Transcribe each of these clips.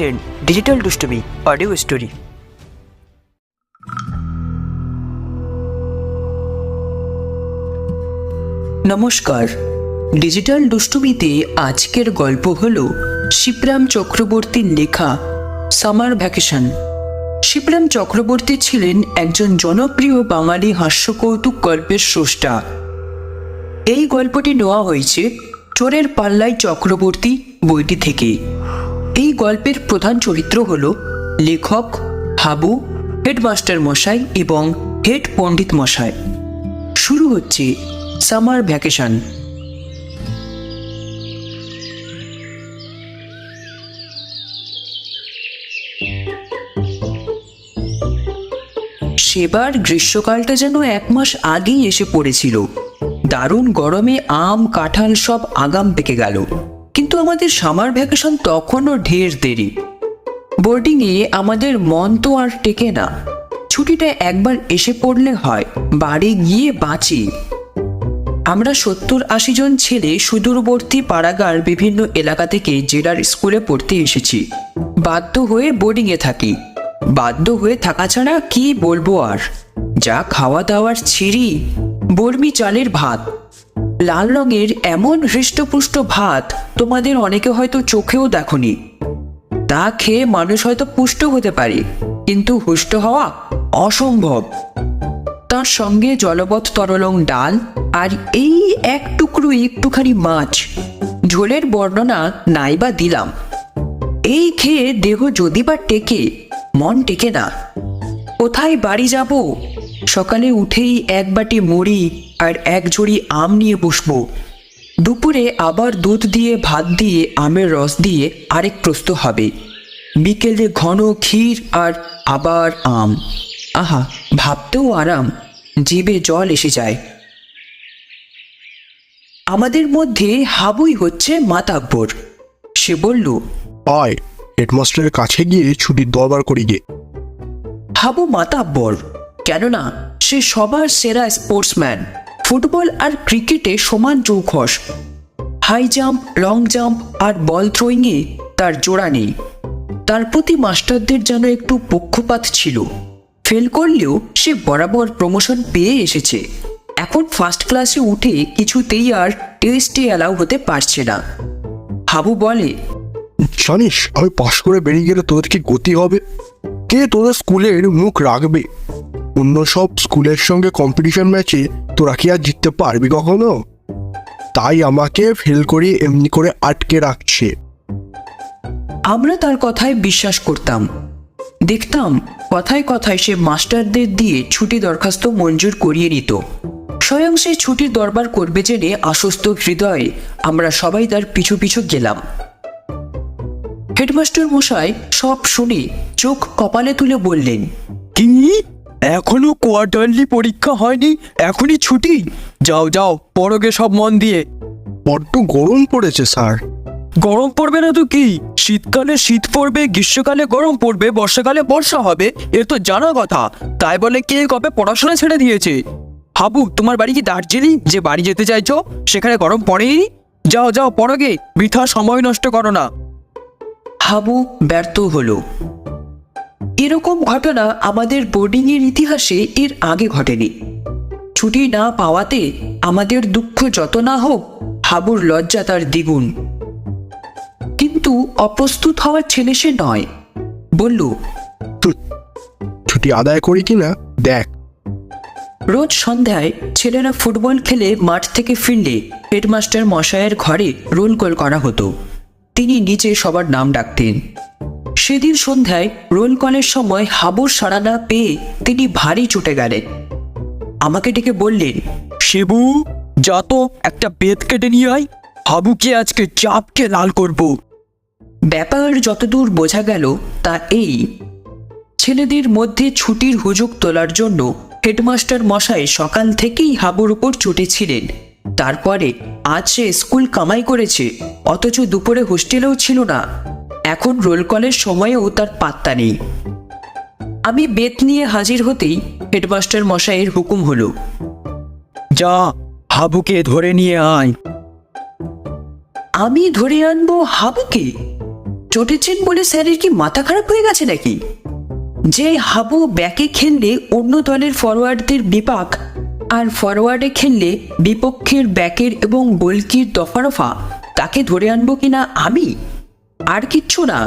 শুনছেন ডিজিটাল দুষ্টুমি audio story. নমস্কার, ডিজিটাল দুষ্টুমিতে আজকের গল্প হলো শিবরাম চক্রবর্তীর লেখা সামার ভ্যাকেশন। শিবরাম চক্রবর্তী ছিলেন একজন জনপ্রিয় বাঙালি হাস্যকৌতুক গল্পের স্রষ্টা। এই গল্পটি নেওয়া হয়েছে চোরের পাল্লায় চক্রবর্তী বইটি থেকে। এই গল্পের প্রধান চরিত্র হল লেখক হাবু, হেডমাস্টার মশাই এবং হেড পণ্ডিত মশাই। শুরু হচ্ছে সামার ভ্যাকেশন। সেবার গ্রীষ্মকালটা যেন 1 মাস আগেই এসে পড়েছিল। দারুণ গরমে আম কাঁঠাল সব আগাম পেকে গেল, কিন্তু আমাদের সামার ভ্যাকেশন তখনও ঢের দেরি। বোর্ডিংয়ে আমাদের মন তো আর টেকে না। ছুটিটা একবার এসে পড়লে হয়, বাড়ি গিয়ে বাঁচি। আমরা 70-80 জন ছেলে সুদূরবর্তী পাড়াগার বিভিন্ন এলাকা থেকে জেলার স্কুলে পড়তে এসেছি। বাধ্য হয়ে বোর্ডিংয়ে থাকি। বাধ্য হয়ে থাকা ছাড়া কি বলবো আর। যা খাওয়া দাওয়ার ছিঁড়ি, বর্মি চালের ভাত, লাল রঙের এমন হৃষ্টপুষ্ট ভাত তোমাদের অনেকে হয়তো চোখেও দেখনি। তা খেয়ে মানুষ হয়তো পুষ্ট হতে পারে, কিন্তু হুষ্ট হওয়া অসম্ভব। তার সঙ্গে জলবৎ তরলং ডাল আর এই এক টুকরো একটুখানি মাছ। ঝোলের বর্ণনা নাইবা দিলাম। এই খেয়ে দেহ যদি বা টেকে, মন টেকে না। কোথায় বাড়ি যাব? সকালে উঠেই 1 বাটি মুড়ি আর 1 ঝুড়ি আম নিয়ে বসবো। দুপুরে আবার দুধ দিয়ে ভাত দিয়ে আমের রস দিয়ে আরেক প্রস্ত হবে। বিকেলে ঘন ক্ষীর আর আবার আম। আহা, ভাবতেও আরাম, জিভে জল এসে যায়। আমাদের মধ্যে হাবুই হচ্ছে মাতাব্বর। সে বলল, আয় হেডমাস্টারের কাছে গিয়ে ছুটির দরবার করি গে। হাবু মাতাব্বর, কেননা সে সবার সেরা স্পোর্টসম্যান। ফুটবল আর ক্রিকেটে সমান চৌখস। হাই জাম্প, লং জাম্প আর বল থ্রোয়িংয়ে তার জোড়া নেই। তার প্রতি মাস্টারদের যেন একটু পক্ষপাত ছিল। ফেল করলেও সে বরাবর প্রমোশন পেয়ে এসেছে। এখন ফার্স্ট ক্লাসে উঠে কিছুতেই আর টেস্টে অ্যালাউ হতে পারছে না। হাবু বলে, জানিস আমি পাশ করে বেরিয়ে গেলে তোদের কি গতি হবে? কে তোদের স্কুলের মুখ রাখবে? অন্য সব স্কুলের সঙ্গে কম্পিটিশন ম্যাচে তোরা কি আর জিততে পারবি কখনো? তাই আমাকে ফেল করে এমনি করে আটকে রাখছে। আমরা তার কথায় বিশ্বাস করতাম। দেখতাম কথায় কথায় সে মাস্টারদের দিয়ে ছুটি দরখাস্ত মঞ্জুর করিয়ে নিত। স্বয়ং সে ছুটির দরবার করবে জেনে আশ্বস্ত হৃদয়ে আমরা সবাই তার পিছু পিছু গেলাম। হেডমাস্টার মশাই সব শুনে চোখ কপালে তুলে বললেন, কি, এখনো কোয়ার্টারলি পরীক্ষা হয়নি, এখনই ছুটি? যাও যাও, পড়োগে সব মন দিয়ে। বড্ড গরম পড়েছে স্যার। গরম পড়বে না তো কি? শীতকালে শীত পড়বে, গ্রীষ্মকালে গরম পড়বে, বর্ষাকালে বর্ষা হবে, এ তো জানা কথা। তাই বলে কে কবে পড়াশোনা ছেড়ে দিয়েছে? হাবু, তোমার বাড়ি কি দার্জিলিং যে বাড়ি যেতে চাইছো? সেখানে গরম পড়েনি? যাও যাও, পড়োগে, বৃথা সময় নষ্ট করো না। হাবু ব্যর্থ হলো। এরকম ঘটনা আমাদের বোর্ডিংয়ের ইতিহাসে এর আগে ঘটেনি। ছুটি না পাওয়াতে আমাদের দুঃখ যত না হোক, হাবুর লজ্জা তার দ্বিগুণ। কিন্তু অপ্রস্তুত হওয়ার ছেলে সে নয়। বলল, ছুটি আদায় করি কিনা দেখ। রোজ সন্ধ্যায় ছেলেরা ফুটবল খেলে মাঠ থেকে ফিরলে হেডমাস্টার মশায়ের ঘরে রোল কল করা হতো। তিনি নিচে সবার নাম ডাকতেন। সেদিন সন্ধ্যায় রোল কলের সময় হাবুর সাড়া না পেয়ে তিনি ভারী চটে গেলেন। আমাকে ডেকে বললেন, শিবু, যা তো একটা বেত কেটে নিয়ে আয়, হাবুকে আজকে চাপকে লাল করব। ব্যাপার যতদূর বোঝা গেল তা এই, ছেলেদের মধ্যে ছুটির হুজুগ তোলার জন্য হেডমাস্টার মশাই সকাল থেকেই হাবুর উপর চটেছিলেন। তারপরে আজ সে স্কুল কামাই করেছে, অথচ দুপুরে হোস্টেলেও ছিল না। এখন রোল কলের সময়েও তার পাত্তা নেই। আমি বেত নিয়ে হাজির হতেই হেডমাস্টার মশাইয়ের হুকুম হলো, যা, হাবুকে ধরে নিয়ে আয়। আমি ধরে আনবো হাবুকে? চটেছেন বলে স্যারের কি মাথা খারাপ হয়ে গেছে নাকি? যে হাবু ব্যাকে খেললে অন্য দলের ফরওয়ার্ডদের বিপাক, আর ফরওয়ার্ডে খেললে বিপক্ষের ব্যাকের এবং গোলকির দফারফা, তাকে ধরে আনবো কিনা আমি? আর কিচ্ছু না,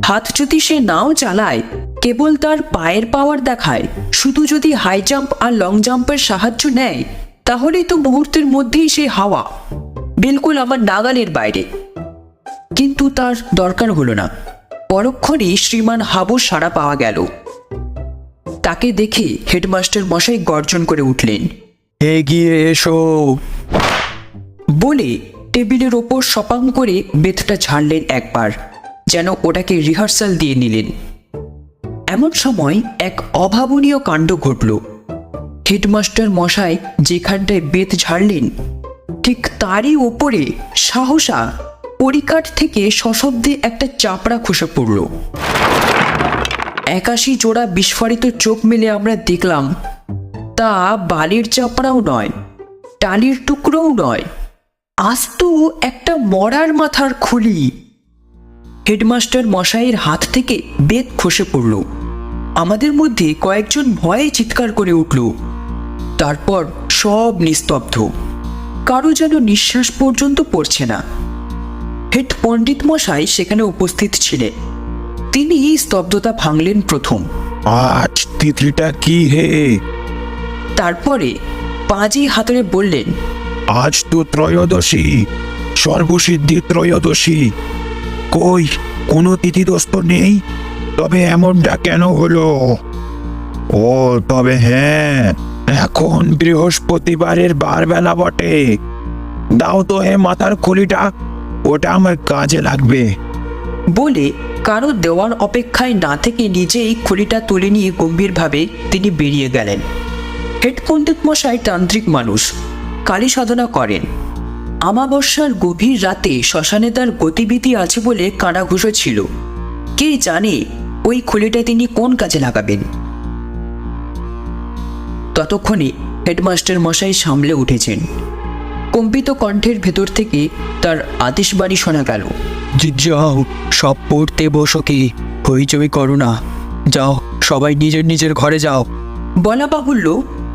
হাত যদি সে নাও চালায়, কেবল তার পায়ের পাওয়ার দেখায়, শুধু যদি হাই জাম্প আর লং জাম্পের সাহায্য নেয়, তাহলেই তো মুহূর্তের মধ্যেই সে হাওয়া, বিলকুল আমার নাগালের বাইরে। কিন্তু তার দরকার হলো না। পরক্ষণেই শ্রীমান হাবুর সাড়া পাওয়া গেল। তাকে দেখে হেডমাস্টার মশাই গর্জন করে উঠলেন, এগিয়ে এসো বলে টেবিলের ওপর সপাং করে বেতটা ঝাড়লেন একবার, যেন ওটাকে রিহার্সাল দিয়ে নিলেন। এমন সময় এক অভাবনীয় কাণ্ড ঘটল। হেডমাস্টার মশাই যেখানটায় বেত ঝাড়লেন, ঠিক তারই ওপরে সাহসা পরিকাঠ থেকে সশব্দে একটা চাপড়া খসে পড়ল। 81 জোড়া বিস্ফারিত চোখ মেলে আমরা দেখলাম, তা বালির চাপড়াও নয়, টালির টুকরোও নয়, আস্ত একটা মরার মাথার খুলি। হেডমাস্টার মশাইয়ের হাত থেকে বেত খসে পড়ল। আমাদের মধ্যে কয়েকজন ভয়ে চিৎকার করে উঠল। তারপর সব নিস্তব্ধ, কারো যেন নিঃশ্বাস পর্যন্ত পড়ছে না। হেড পণ্ডিত মশাই সেখানে উপস্থিত ছিলেন। তিনি স্তব্ধতা ভাঙলেন প্রথম। আজ তিথিটা কি হে? তারপরে পাঁজি হাতড়ে বললেন, আজ তো ত্রয়োদশী, সর্বসিদ্ধি ত্রয়োদশী। কই কোনো তিথিদোস্ত নেই? তবে এমনটা কেন হলো? ও তবে হ্যাঁ, এখন বৃহস্পতিবারের বারবেলা বটে। দাও তো হে মাথার খুলিটা, ওটা আমার কাজে লাগবে। বলে কারো দেওয়ার অপেক্ষায় না থেকে নিজেই খুলিটা তুলে নিয়ে গম্ভীরভাবে তিনি বেরিয়ে গেলেন। হেড পণ্ডিত মশাই তান্ত্রিক মানুষ, কালী সাধনা করেন। আমাবস্যার গভীর রাতে শ্মশানে তার গতিবিধি আছে বলে কানাঘুষো ছিল। কে জানে ওই খুলিটা তিনি কোন কাজে লাগাবেন। ততক্ষণে হেডমাস্টার মশাই সামলে উঠেছেন। কম্পিত কণ্ঠের ভেতর থেকে তার আদেশবাণী শোনা গেল, যাও, সব পড়তে বসো, কি হইচই করো না, যাও সবাই নিজের নিজের ঘরে যাও। বলা বাহুল্য,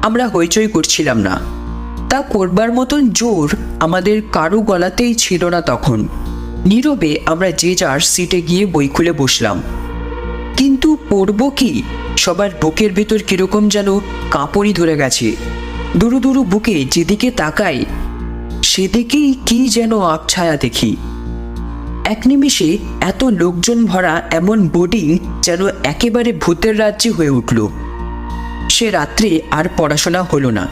আমরা হইচই করছিলাম না। তা করবার মতন জোর আমাদের কারো গলাতেই ছিল না তখন। নীরবে আমরা যে যার সিটে গিয়ে বই খুলে বসলাম। কিন্তু পড়ব কি? সবার বুকের ভেতর কিরকম যেন কাঁপড়ি ধরে গেছে। দুরু দুরু বুকে যেদিকে তাকাই, সেদিকেই কি যেন আবছায়া দেখি। এক নিমিষে এত লোকজন ভরা এমন বোর্ডিং যেন একেবারে ভূতের রাজ্যে হয়ে উঠল। সে রাত্রে আর পড়াশোনা হলো না।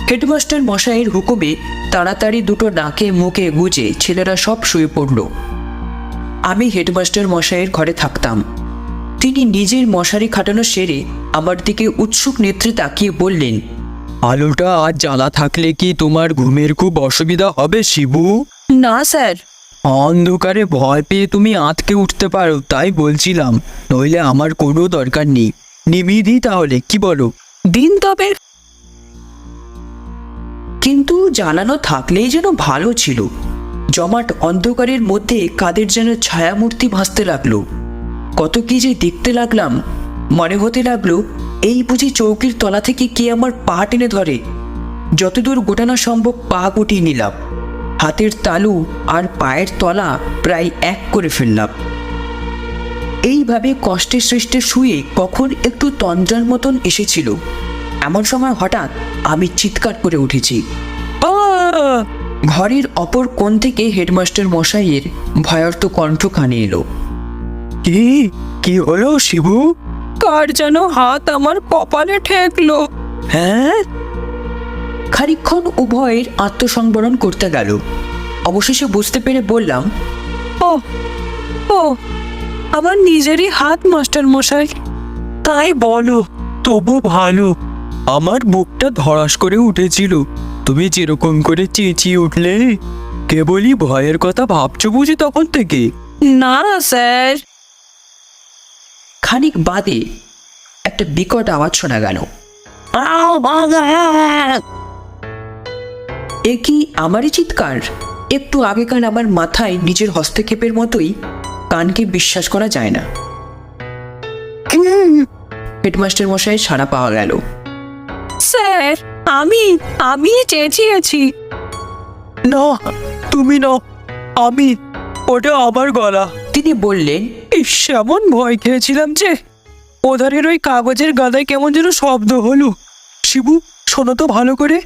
হেডমাস্টার মশাইয়ের হুকুমে তাড়াতাড়ি দুটো নাকে মুখে গুজে ছেলেরা সব শুয়ে পড়ল। আমি হেডমাস্টার মশাইয়ের ঘরে থাকতাম। তিনি নিজের মশারি খাটানো সেরে আমার দিকে উৎসুক নেত্রে তাকিয়ে বললেন, আলোটা আজ জ্বালা থাকলে কি তোমার ঘুমের খুব অসুবিধা হবে শিবু? না স্যার। অন্ধকারে ভয় পেয়ে তুমি আঁতকে উঠতে পারো, তাই বলছিলাম, নইলে আমার কোনো দরকার নেই। নিমিয়ে দিই তাহলে, কি বলো? দিন তবে। কিন্তু জ্বালানো থাকলেই যেন ভালো ছিল। জমাট অন্ধকারের মধ্যে কাদের যেন ছায়ামূর্তি ভাসতে লাগলো। কত কি যে দেখতে লাগলাম। মনে হতে লাগলো এই বুঝি চৌকির তলা থেকে কে আমার পা টেনে ধরে। যতদূর গোটানো সম্ভব পা গুটিয়ে নিলাম। হাতের তালু আর পায়ের তলা প্রায় এক করে ফেললাম। এইভাবে কষ্টে সৃষ্টে শুয়ে কখন একটু তন্দ্রার মতন এসেছিল। এমন সময় হঠাৎ আমি চিৎকার করে উঠেছি। ঘরের অপর কোণ থেকে হেডমাস্টার মশাইয়ের ভয়ার্ত কণ্ঠ কানে এলো। কি কি হলো শিবু? কার যেন হাত আমার কপালে ঠেকলো। হ্যাঁ? খানিকক্ষণ উভয়ের আত্মসংবরণ করতে গেল। অবশেষে বুঝতে পেরে বললাম, ও ও আমার নিজেরই হাত মাস্টার মশাই। তাই বলো, তবু ভালো। আমার বুকটা ধড়াস করে উঠেছিল। তুমি যেরকম করে চেঁচিয়ে উঠলে, কেবলই ভয়ের কথা ভাবছো বুঝি তখন থেকে? না স্যার। খানিক বাদে একটা বিকট আওয়াজ শোনা গেল। এ কি আমারই চিৎকার? একটু আগেকার আমার মাথায় নিজের হস্তক্ষেপের মতোই কানকে বিশ্বাস করা যায় না। হেডমাস্টার মশাই সাড়া পাওয়া গেল। স্যার, আমি চেঁচিয়েছি। না, তুমি না, আমি। ওটা আমার গলা। তিনি বললেন, ইস, এমন ভয় খেয়েছিলাম যে ওধারের ওই কাগজের গাদায় কেমন যেন শব্দ হলো। শিবু, শোনো তো ভালো করে,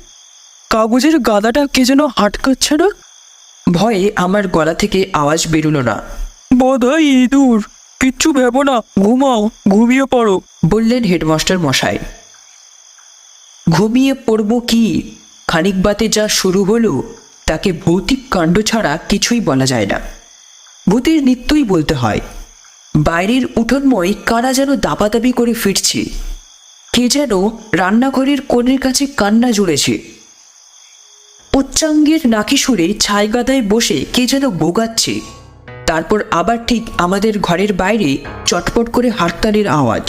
কাগজের গাদাটা কে যেন আটকাচ্ছে না। ভয়ে আমার গলা থেকে আওয়াজ বেরোলো না। বোধহয় ইঁদুর। কিচ্ছু ভেবো না, ঘুমাও, ঘুমিয়ে পড়ো। বললেন হেডমাস্টার মশাই। ঘুমিয়ে পড়ব কি? খানিক বাদে যা শুরু হলো তাকে ভৌতিক কাণ্ড ছাড়া কিছুই বলা যায় না। ভূতের নিত্যই বলতে হয়। বাইরের উঠোনময় কারা যেন দাপাদাপি করে ফিরছে। কে যেন রান্নাঘরের কোণের কাছে কান্না জুড়েছে। উচ্চাঙ্গের নাকি সুরে ছাইগাদায় বসে কে যেন গোগাচ্ছে। তারপর আবার ঠিক আমাদের ঘরের বাইরে চটপট করে হাততালির আওয়াজ।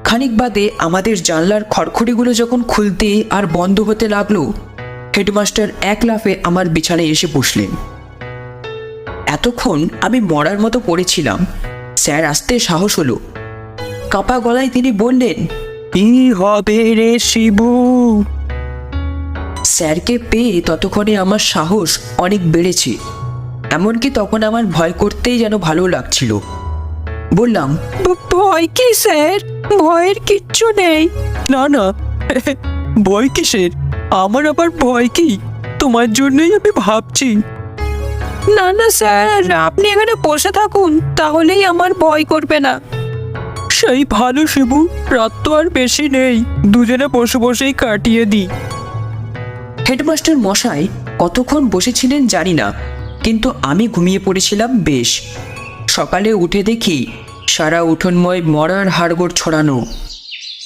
খানিক বাদে আমাদের জানলার খড়খড়িগুলো যখন খুলতে আর বন্ধ হতে লাগলো, হেডমাস্টার এক লাফে আমার বিছানায় এসে বসলেন। এতক্ষণ আমি মরার মতো পড়েছিলাম। স্যার আসতে সাহস হলো। কাঁপা গলায় তিনি বললেন, কি হবে রে শিবু? স্যারকে পেয়ে ততক্ষণে আমার সাহস অনেক বেড়েছে। এমনকি তখন আমার ভয় করতেই যেন ভালো লাগছিল। বললাম, ভয় কি স্যার? ভয়ের কিচ্ছু নেই। না না, ভয় কিসের? আমার আবার ভয় কি? তোমার জন্যই আমি ভাবছি। না না স্যার, আপনি এখানে বসে থাকুন, তাহলেই আমার ভয় করবে না। সেই ভালো শিবু, রাত তো আর বেশি নেই, দুজনে বসে বসেই কাটিয়ে দিই। হেডমাস্টার মশাই কতক্ষণ বসেছিলেন জানি না, কিন্তু আমি ঘুমিয়ে পড়েছিলাম বেশ। সকালে উঠে দেখি সারা উঠোনময় মরার হাড়গোড় ছড়ানো।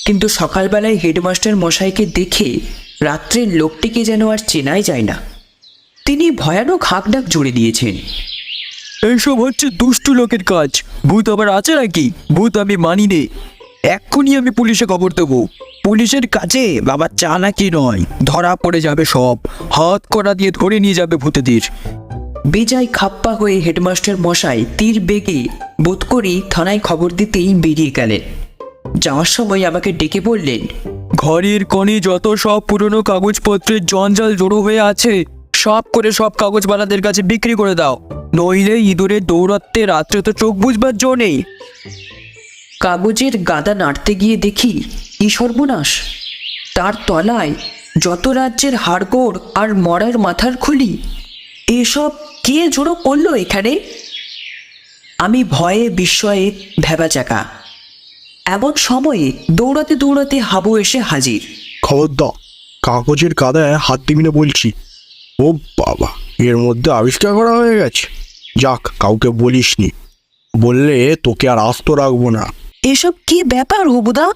কিন্তু সকালবেলায় হেডমাস্টার মশাইকে দেখে রাত্রের লোকটিকে যেন আর চেনাই যায় না। তিনি ভয়ানক হাঁকডাক জুড়ে দিয়েছেন। এইসব হচ্ছে দুষ্টু লোকের কাজ। ভূত আবার আছে নাকি? ভূত আমি মানি নে। এক্ষুনি আমি পুলিশে খবর দেবো। পুলিশের কাছে বাবা চালাকি নয়, ধরা পড়ে যাবে সব। হাত কড়া দিয়ে ধরে নিয়ে যাবে ভূতেদের। বেজায় খাপ্পা হয়ে হেডমাস্টার মশাই তীর বেগে বোধ করি থানায় খবর দিতেই বেরিয়ে গেলেন। যাওয়ার সময় আমাকে ডেকে বললেন, ঘরের কোণে যত সব পুরনো কাগজপত্রের জঞ্জাল জড়ো হয়ে আছে, সব করে সব কাগজওয়ালাদের কাছে বিক্রি করে দাও, নইলে ইঁদুরের দৌড়াতে রাত্রে তো চোখ বুঝবার জো নেই। কাগজের গাদা নাড়তে গিয়ে দেখি কি সর্বনাশ! তার তলায় যত রাজ্যের হাড়গোড় আর মরার মাথার খুলি, এসব কে জড়ো করলো এখানে? আমি ভয়ে বিস্ময়ে ভ্যাবাচাকা। এমন সময়ে দৌড়াতে দৌড়াতে হাবু এসে হাজির। খবরদার, কাগজের গাদায় হাত দিবি না বলছি। ও বাবা, এর মধ্যে আবিষ্কার করা হয়ে গেছে। যাক, কাউকে বলিসনি, বললে তোকে আর আস্ত রাখবো না। এসব কি ব্যাপার হবুদা?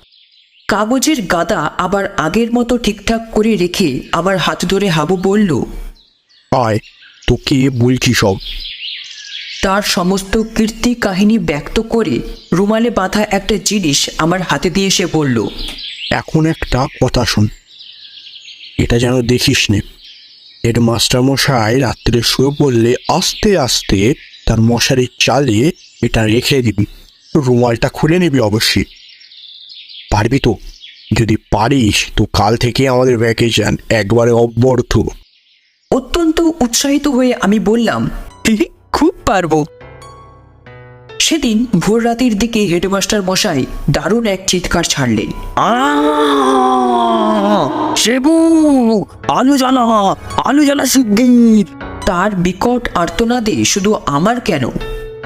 কাগজের গাদা আবার আগের মতো ঠিকঠাক করে রেখে আমার হাত ধরে হাবু বলল, আয়, তোকে বলছি সব। তার সমস্ত কীর্তি কাহিনী ব্যক্ত করে রুমালে বাঁধা একটা জিনিস আমার হাতে দিয়ে সে বলল, এখন একটা কথা শোন, এটা যেন দেখিস নে। হেডমাস্টার মশাই রাত্রে শুয়ে পড়লে আস্তে আস্তে তার মশারির চালে এটা রেখে দিবি। রুমালটা খুলে নিবি অবশ্যই। পারবি তো? যদি পারিস তো কাল থেকে আমাদের ভ্যাকেশন একবারে অব্যর্থ। অত্যন্ত উৎসাহিত হয়ে আমি বললাম, খুব পারবো। সেদিন ভোর রাতের দিকে হেডমাস্টার মশাই দারুণ এক চিৎকার ছাড়লেন। শিবু, আলু জ্বালা শিগগির। তার বিকট আর্তনাদে শুধু আমার কেন,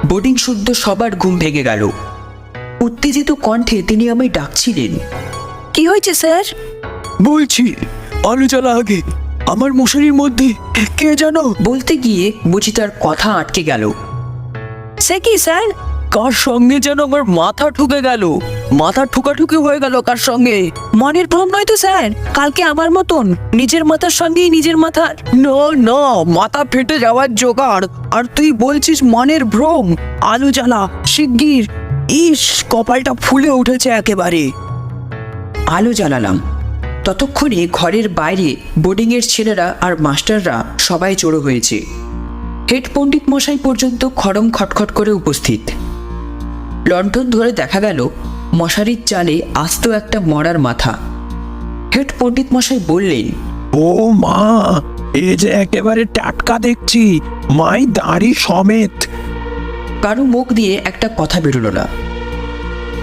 বোর্ডিং শুদ্ধ সবার ঘুম ভেঙে গেল। উত্তেজিত কণ্ঠে তিনি আমায় ডাকছিলেন। কি হয়েছে স্যার? বলছি, আলু জ্বালা আগে। আমার মশারির মধ্যে কে জানো? বলতে গিয়ে বুঝি তার কথা আটকে গেল। সে কি স্যার? কার সঙ্গে যেন আমার মাথা ঠুকে গেল। মাথা ঠুকাঠুকি হয়ে গেল কার সঙ্গে? মনের ভ্রম নয় তো স্যার? কালকে আমার মতন নিজের মাথার সঙ্গেই নিজের মাথার। না, মাথা ফেটে যাওয়ার জোগাড়, আর তুই বলছিস মনের ভ্রম। আলু জ্বালা শিগগির। ইস, কপালটা ফুলে উঠেছে একেবারে। আলো জ্বালালাম। ততক্ষণে ঘরের বাইরে বোর্ডিংয়ের ছেলেরা আর মাস্টাররা সবাই জড়ো হয়েছে। হেড পণ্ডিত মশাই পর্যন্ত খড়ম খটখট করে উপস্থিত। লণ্ঠন ধরে দেখা গেল মশারির চালে আস্ত একটা মরার মাথা। হেড পণ্ডিত মশাই বললেন, ও মা, এ যে একেবারে টাটকা দেখছি, মাই দাড়ি সমেত। কারো মুখ দিয়ে একটা কথা বেরোলো না।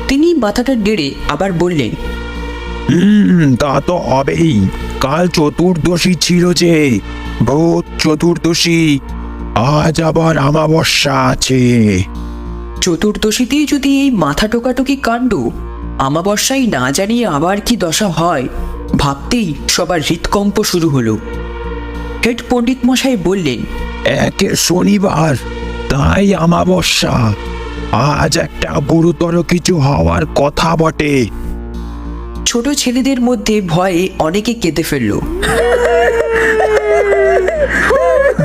তিনি মাথাটা নেড়ে আবার বললেন, তা তো হবেই। কাল চতুর্দশী ছিল যে, ভূত চতুর্দশী। আজ আবার অমাবস্যা আছে। চতুর্দশীতেই যদি এই মাথা টোকাটুকি কাণ্ড, আমাবস্যায় না জানিয়ে আবার কি দশা হয়, ভাবতেই সবার হৃৎকম্প শুরু হলো। হেড পণ্ডিত মশাই বললেন, একে শনিবার, তাই অমাবস্যা। আজ একটা গুরুতর কিছু হওয়ার কথা বটে। ছোট ছেলেদের মধ্যে ভয়ে অনেকে কেঁদে ফেলল।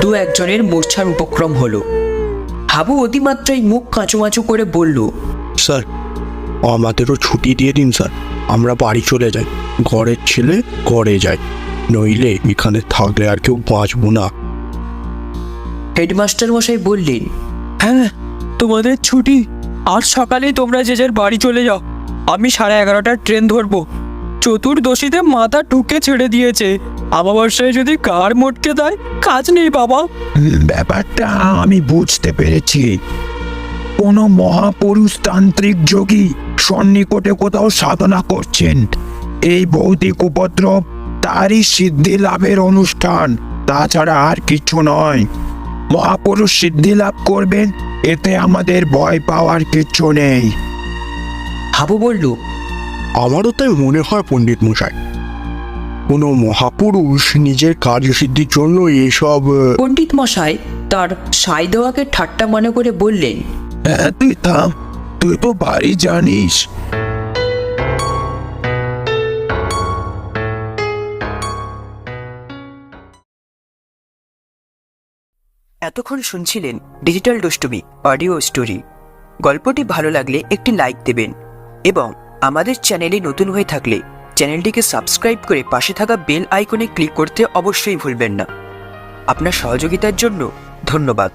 দু একজনের মূর্ছার উপক্রম হলো। হাবু অতিমাত্রায় মুখ কাঁচুমাচু করে বলল, স্যার, আমাদেরও ছুটি দিয়ে দিন স্যার, আমরা বাড়ি চলে যাই। ঘরের ছেলে ঘরে যায়, নইলে এখানে থাকলে আর কেউ বাঁচবো না। হেডমাস্টার মশাই বললেন, হ্যাঁ, তোমাদের ছুটি। আজ সকালে তোমরা যে যার বাড়ি চলে যাও। আমি 11:30টার ট্রেন ধরবো। চতুর্দশীতে মাথা ঠুকে ছেড়ে দিয়েছে, অমাবস্যায় যদি কার মোটকে দেয়, কাজ নেই বাবা। ব্যাপারটা আমি বুঝতে পেরেছি। কোনো মহাপুরুষ তান্ত্রিক যোগী সন্নিকটে কোথাও সাধনা করছেন। এই ভৌতিক উপদ্রব তারই সিদ্ধি লাভের অনুষ্ঠান, তাছাড়া আর কিছু নয়। মহাপুরুষ সিদ্ধি লাভ করবেন, এতে আমাদের ভয় পাওয়ার কিছু নেই। হাবু বলল, আমারও তাই মনে হয় পণ্ডিত মশাই। কোনো মহাপুরুষ নিজের কার্যসিদ্ধির জন্য এসব পণ্ডিত মশাই তার সাই দেওয়াকে ঠাট্টা মনে করে বললেন, হ্যাঁ, তুই থাম, তুই তো বাড়ি জানিস। এতক্ষণ শুনছিলেন ডিজিটাল দুষ্টুমি অডিও স্টোরি। গল্পটি ভালো লাগলে একটি লাইক দেবেন এবং আমাদের চ্যানেলে নতুন হয়ে থাকলে চ্যানেলটিকে সাবস্ক্রাইব করে পাশে থাকা বেল আইকনে ক্লিক করতে অবশ্যই ভুলবেন না। আপনার সহযোগিতার জন্য ধন্যবাদ।